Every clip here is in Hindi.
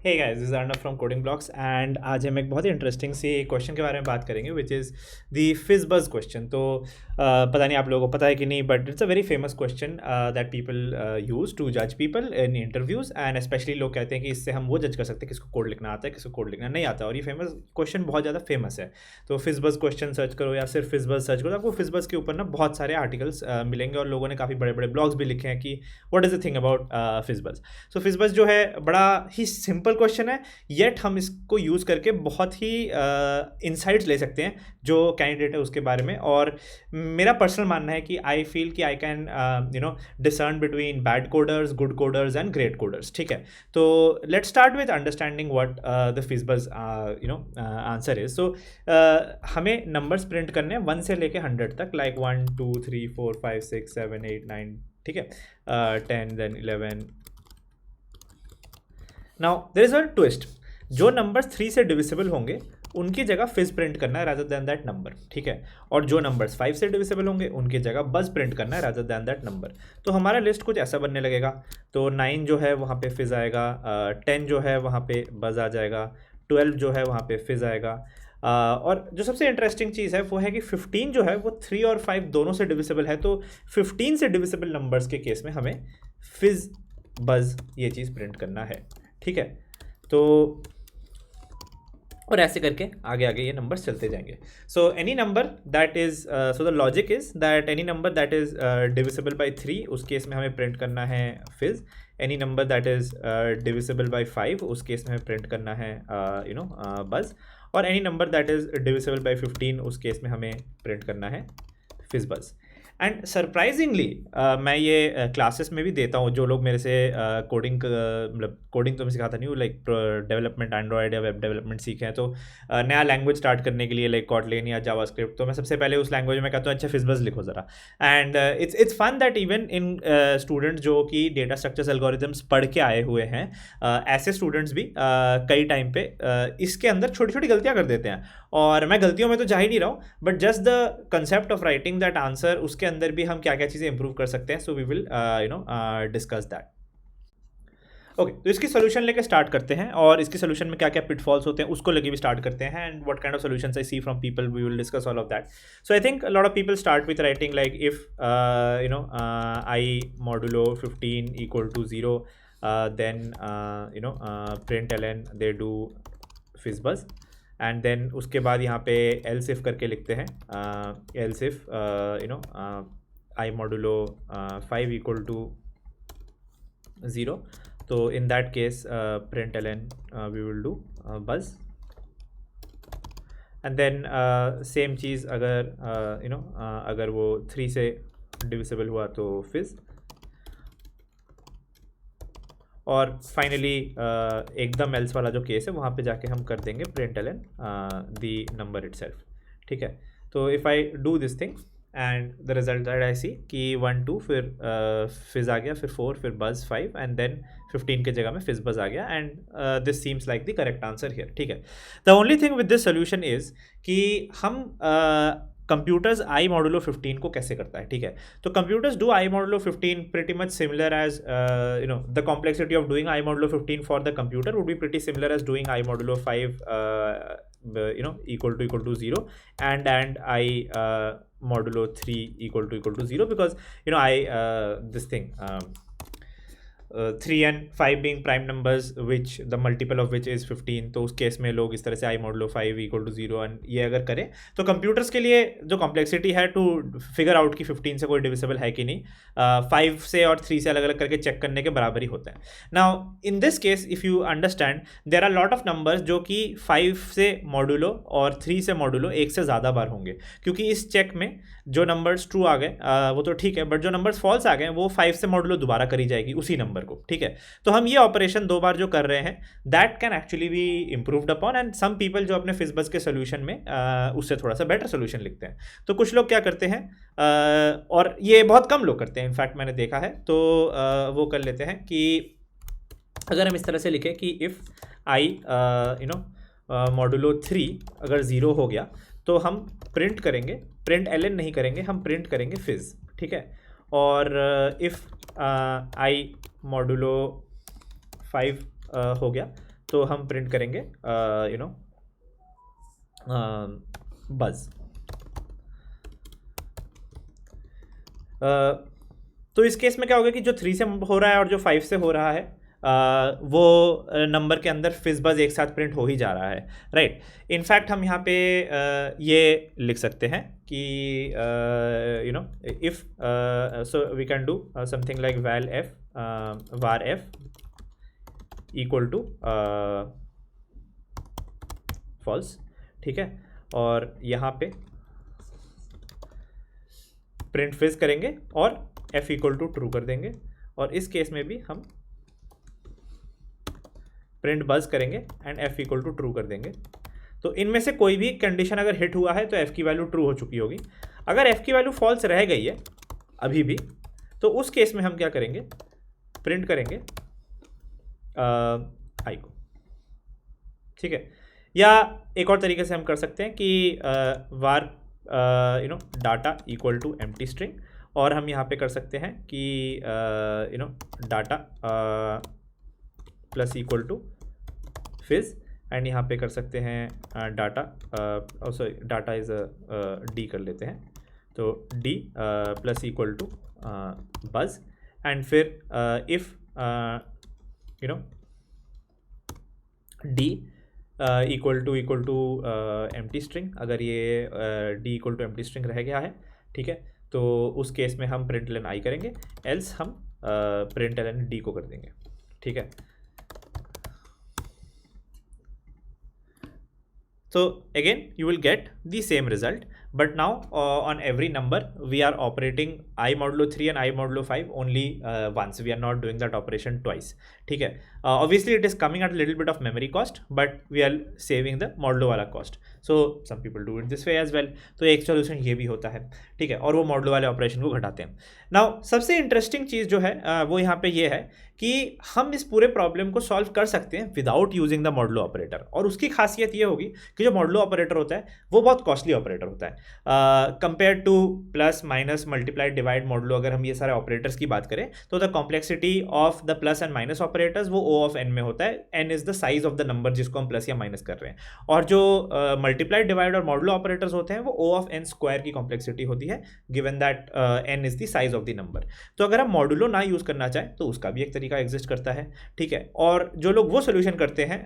Hey guys, this is Arnab from Coding Blocks and आज हम एक बहुत ही इंटरेस्टिंग सी क्वेश्चन के बारे में बात करेंगे विच इज़ दी फिज बज क्वेश्चन। तो पता नहीं आप लोगों को पता है कि नहीं, but it's a very famous question that people use to जज people in interviews and especially लोग कहते हैं कि इससे हम वो जज कर सकते हैं किसको कोड लिखना आता है, किसको कोड लिखना नहीं आता। और ये फेमस क्वेश्चन बहुत ज़्यादा फेमस है। तो फिज बज क्वेश्चन सर्च करो या सिर्फ फिज बज सर्च करो, आपको फिज बज के ऊपर ना बहुत सारे आर्टिकल्स मिलेंगे और लोगों ने काफ़ी बड़े बड़े ब्लॉग्स भी लिखे हैं कि what is the thing about फिज बज। सो फिज बज जो है बड़ा ही सिंपल क्वेश्चन है, येट हम इसको यूज़ करके बहुत ही इंसाइट्स ले सकते हैं जो कैंडिडेट है उसके बारे में। और मेरा पर्सनल मानना है कि आई फील कि I can discern between bad coders, good coders and great coders. ठीक है, तो let's start with understanding what the FizzBuzz answer is. So हमें नंबर्स प्रिंट करने हैं 1 से लेके 100 तक, लाइक 1 2 3 4 5 6 7 8 9, ठीक है, 10 then 11। Now there is a twist, जो नंबर्स 3 से डिविजिबल होंगे उनकी जगह फिज प्रिंट करना है रादर दैन दैट नंबर। ठीक है, और जो नंबर्स 5 से डिविजिबल होंगे उनकी जगह बज प्रिंट करना है रादर दैन दैट नंबर। तो हमारा लिस्ट कुछ ऐसा बनने लगेगा। तो 9 जो है वहाँ पे फिज आएगा, 10 जो है वहाँ पे बज आ जाएगा, 12 जो है वहाँ पे फिज आएगा। और जो सबसे इंटरेस्टिंग चीज़ है वो है कि 15 जो है वो 3 और 5 दोनों से डिविजिबल है। तो 15 से डिविजिबल नंबर्स के केस में हमें फिज बज ये चीज़ प्रिंट करना है। ठीक है, तो और ऐसे करके आगे आगे ये नंबर्स चलते जाएंगे। So any number that is so the logic is that any number that is divisible by 3 उस केस में हमें प्रिंट करना है फिज। Any number that is divisible by 5 उस केस में हमें प्रिंट करना है बज। और any number that is divisible by 15 उस केस में हमें प्रिंट करना है फिज बज। एंड सरप्राइजिंगली मैं ये क्लासेस में भी देता हूँ। जो लोग मेरे से कोडिंग मतलब कोडिंग तो मैं सिखाता नहीं हूँ, लाइक डेवलपमेंट एंड्रॉयड या वेब डेवलपमेंट सीखे हैं, तो नया लैंग्वेज स्टार्ट करने के लिए लाइक कॉटलिन या जावास्क्रिप्ट, तो मैं सबसे पहले उस लैंग्वेज में कहता हूँ अच्छा फिजबज लिखो ज़रा। And it's fun that even in students जो कि डेटा स्ट्रक्चर्स एल्गोरिथम्स पढ़ के आए हुए हैं, ऐसे स्टूडेंट्स भी कई टाइम पे इसके अंदर छोटी छोटी गलतियाँ कर देते हैं। और मैं गलतियों में तो जा ही नहीं रहा हूँ, but just the concept of writing that answer, उसके अंदर भी हम क्या क्या चीज़ें इंप्रूव कर सकते हैं। So we will discuss that. Okay, तो इसकी सोल्यूशन लेके स्टार्ट करते हैं और इसकी सोल्यूशन में क्या क्या पिटफॉल्स होते हैं उसको लेके भी स्टार्ट करते हैं। And what kind of solutions I see from people, we will discuss all of that. So I think lot of people start with writing like if I modulo 15 equal to 0 then println they do fizzbuzz and then उसके बाद यहाँ पे else if करके लिखते हैं, else if I modulo 5 equal to 0, तो in that case println we will do buzz। And then same चीज़ अगर अगर वो 3 से डिविजिबल हुआ तो फिज। और फाइनली एकदम एल्स वाला जो केस है वहाँ पे जाके हम कर देंगे println दी नंबर इटसेल्फ। ठीक है, तो if I do this thing and the result that I see कि 1 2 फिर फिज आ गया, फिर 4, फिर बज 5 एंड देन 15 के जगह में फिज बज आ गया। And this seems like the correct answer here. ठीक है, the only thing with this solution is कि हम कंप्यूटर्स आई मॉडुलो 15 को कैसे करता है। ठीक है, तो computers do I modulo 15 pretty much similar as the complexity of doing I modulo 15 for the computer would be pretty similar as doing I modulo 5 equal to 0 and I modulo 3 equal to 0 because I this thing 3 and 5 being prime numbers which the multiple of which is 15, तो उस केस में लोग इस तरह से I modulo 5 equal to 0 and ये अगर करें तो कंप्यूटर्स के लिए जो कॉम्प्लेक्सिटी है टू फिगर आउट कि 15 से कोई डिविजिबल है कि नहीं, 5 से और 3 से अलग अलग करके चेक करने के बराबर ही होता है। Now in this case if you understand there are lot of numbers जो कि 5 से मॉडुलो और 3 से मॉडुलो एक से ज़्यादा बार होंगे, क्योंकि इस चेक में जो नंबर्स ट्रू आ गए वो तो ठीक है, बट जो नंबर्स फॉल्स आ गए वो 5 से मॉडुलो दोबारा करी जाएगी उसी नंबर को। ठीक है, तो हम ये ऑपरेशन 2 बार जो कर रहे हैं that can actually be improved upon. And some people जो अपने फिजबज के सोल्यूशन में उससे थोड़ा सा बेटर सोल्यूशन लिखते हैं। तो कुछ लोग क्या करते हैं, और ये बहुत कम लोग करते हैं इनफैक्ट मैंने देखा है, तो वो कर लेते हैं कि अगर हम इस तरह से लिखें कि इफ़ आई मॉडुलो 3 अगर 0 हो गया तो हम प्रिंट करेंगे, प्रिंट ln नहीं करेंगे, हम प्रिंट करेंगे फिज। ठीक है, और इफ़ आई मॉडुलो 5 हो गया तो हम प्रिंट करेंगे यू नो बज। तो इस केस में क्या होगा कि जो 3 से हो रहा है और जो 5 से हो रहा है वो नंबर के अंदर फिज़बज़ एक साथ प्रिंट हो ही जा रहा है, राइट। इनफैक्ट हम यहाँ पे ये लिख सकते हैं कि you know if so we can do something like val f var f equal to false, ठीक है। और यहाँ पे प्रिंट फिज करेंगे और f इक्वल टू ट्रू कर देंगे, और इस केस में भी हम प्रिंट बज करेंगे and f equal to true कर देंगे। तो इनमें से कोई भी कंडीशन अगर हिट हुआ है तो f की वैल्यू ट्रू हो चुकी होगी। अगर f की वैल्यू फॉल्स रह गई है अभी भी, तो उस केस में हम क्या करेंगे, प्रिंट करेंगे i को, ठीक है। या एक और तरीके से हम कर सकते हैं कि var you know data equal to empty string, और हम यहाँ पे कर सकते हैं कि you know data plus equal to fizz, and यहाँ पे कर सकते हैं data sorry data is D कर लेते हैं, तो D plus equal to buzz, and फिर if you know D equal to empty string, अगर ये D equal to empty string रह गया है, ठीक है, तो उस केस में हम प्रिंट लेन आई करेंगे, एल्स हम प्रिंट लेन डी को कर देंगे, ठीक है। So again you will get the same result, but now on every number we are operating I modulo 3 and I modulo 5 only once. We are not doing that operation twice, ठीक है। Obviously it is coming at a little bit of memory cost, but we are saving the modulo वाला cost. So some people do it this way as well. तो एक solution ये भी होता है, ठीक है, और वो modulo वाले ऑपरेशन को घटाते हैं। Now सबसे इंटरेस्टिंग चीज़ जो है वो यहाँ पे ये है कि हम इस पूरे प्रॉब्लम को सॉल्व कर सकते हैं without using the modulo operator, और उसकी खासियत ये होगी कि जो मॉडुलो ऑपरेटर होता है वो बहुत कॉस्टली ऑपरेटर होता है compare to plus minus multiply divide modulo. अगर हम ये सारे ऑपरेटर्स की बात करें तो the complexity of the plus and minus operators वो ओ ऑफ एन में होता है, N is the size of the number जिसको हम प्लस या माइनस कर रहे हैं, और जो मल्टीप्लाई डिवाइड और मॉडुलो ऑपरेटर्स होते हैं वो ओ ऑफ एन स्क्वायर की कॉम्प्लेक्सिटी होती है, given that N is the size of the number. तो अगर हम मॉडुलो ना यूज़ करना चाहें तो उसका भी एक तरीका एग्जिस्ट करता है, ठीक है। और जो लोग वो सोल्यूशन करते हैं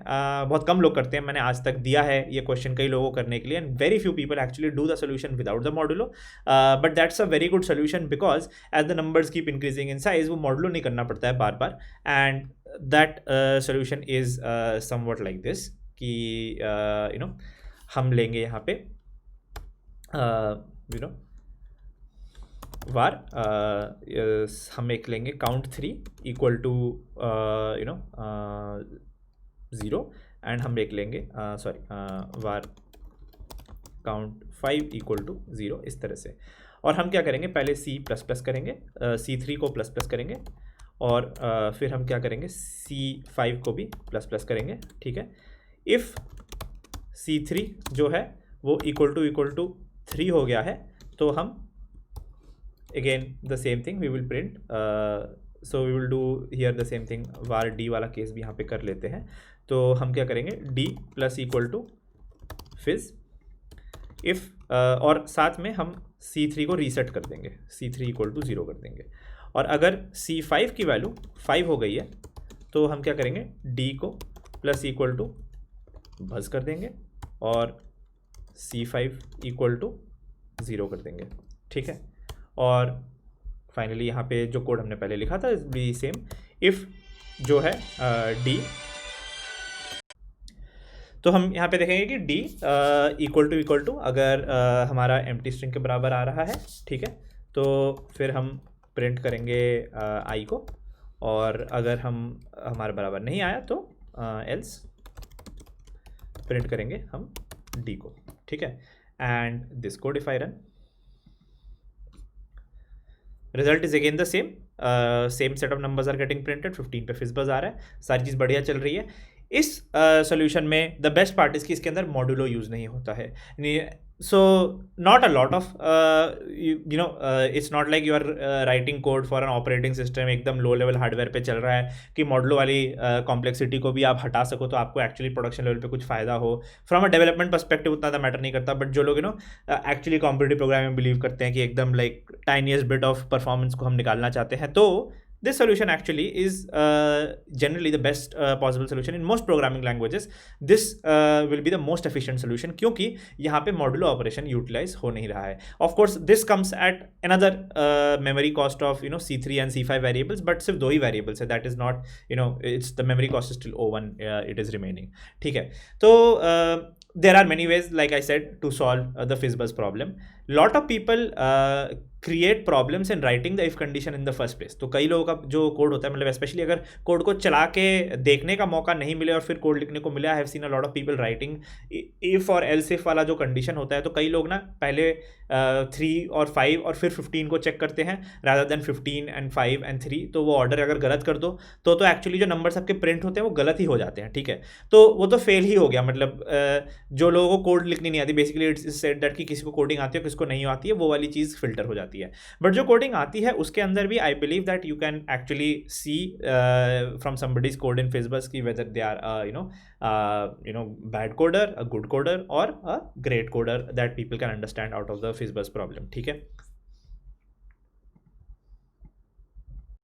बहुत कम लोग करते हैं, मैंने आज तक दिया है ये क्वेश्चन कई लोगों को करने के लिए, and very few people actually do the solution without the modulo, but that's a very good solution because as the numbers keep increasing in size वो मॉडुलो नहीं करना पड़ता है बार बार, and that solution is something like this कि यू नो हम लेंगे यहाँ पे यू नो वार हम एक लेंगे count 3 equal to you know 0, and हम एक लेंगे sorry var count 5 equal to 0, इस तरह से। और हम क्या करेंगे, पहले C++ करेंगे, C3 को प्लस प्लस करेंगे, और फिर हम क्या करेंगे C5 को भी प्लस प्लस करेंगे, ठीक है। इफ़ C3 जो है वो इक्वल टू 3 हो गया है तो हम again the same thing we will print, so we will do here the same thing, var d वाला केस भी यहाँ पे कर लेते हैं। तो हम क्या करेंगे d प्लस इक्वल टू फिज इफ़ और साथ में हम C3 को रीसेट कर देंगे, C3 इक्वल टू 0 कर देंगे, और अगर C5 की वैल्यू 5 हो गई है तो हम क्या करेंगे d को प्लस इक्वल टू बस कर देंगे और C5 इक्वल टू 0 कर देंगे, ठीक है। और फाइनली यहाँ पे जो कोड हमने पहले लिखा था बी सेम, इफ़ जो है डी, तो हम यहाँ पे देखेंगे कि डी इक्वल टू अगर हमारा एम्प्टी स्ट्रिंग के बराबर आ रहा है, ठीक है, तो फिर हम प्रिंट करेंगे आई को, और अगर हम हमारे बराबर नहीं आया तो एल्स प्रिंट करेंगे हम डी को, ठीक है। And this code if I run, result is again the same, same set of numbers are getting printed, 15 पे फिज़बज़ आ रहा है, सारी चीज़ बढ़िया चल रही है। इस सोल्यूशन में द बेस्ट पार्ट इसकी इसके अंदर मॉडुलो यूज़ नहीं होता है, So not a lot of it's not like you are writing code for an operating system एकदम लो लेवल हार्डवेयर पे चल रहा है कि मॉडलो वाली कॉम्प्लेक्सिटी को भी आप हटा सको तो आपको एक्चुअली प्रोडक्शन लेवल पे कुछ फ़ायदा हो. फ्रॉम अ डेवलपमेंट पर्सपेक्टिव उतना ज़्यादा मैटर नहीं करता, बट जो लोग एक्चुअली कॉम्पिटिटिव प्रोग्रामिंग बिलीव करते हैं कि एकदम like tiniest bit of performance को हम निकालना चाहते हैं, तो this solution actually is generally the best possible solution in most programming languages. This will be the most efficient solution क्योंकि यहाँ पे modulo operation utilize हो नहीं रहा है. Of course this comes at another memory cost of C3 and C5 variables, but सिर्फ दो ही variables है, that is not it's the memory cost is still O1 it is remaining. ठीक है, तो there are many ways, like I said, to solve the fizzbuzz problem. Lot of people create problems in writing the if condition in the first place. तो कई लोगों का जो कोड होता है, मतलब स्पेशली अगर कोड को चला के देखने का मौका नहीं मिले और फिर कोड लिखने को मिला, I have seen a lot of people writing if और एल्स इफ वाला जो कंडीशन होता है, तो कई लोग ना पहले 3 और 5 और फिर 15 को चेक करते हैं रादर देन 15 एंड 5 एंड 3. तो वो ऑर्डर अगर गलत कर दो तो एक्चुअली जो नंबर्स आपके प्रिंट होते हैं वो गलत ही हो जाते हैं. ठीक है, तो वो तो फेल ही हो गया. मतलब जो लोगों को कोड लिखनी नहीं आती, बेसिकली इट्स सेड दैट कि किसी को कोडिंग आती है किसको नहीं आती है, वो वाली चीज़ फिल्टर हो जाती है. बट जो कोडिंग आती है उसके अंदर भी I believe that you can actually see from somebody's code in FizzBuzz की whether they are bad coder, a good coder or a great coder that people can understand out of the fizzbuzz problem. ठीक है,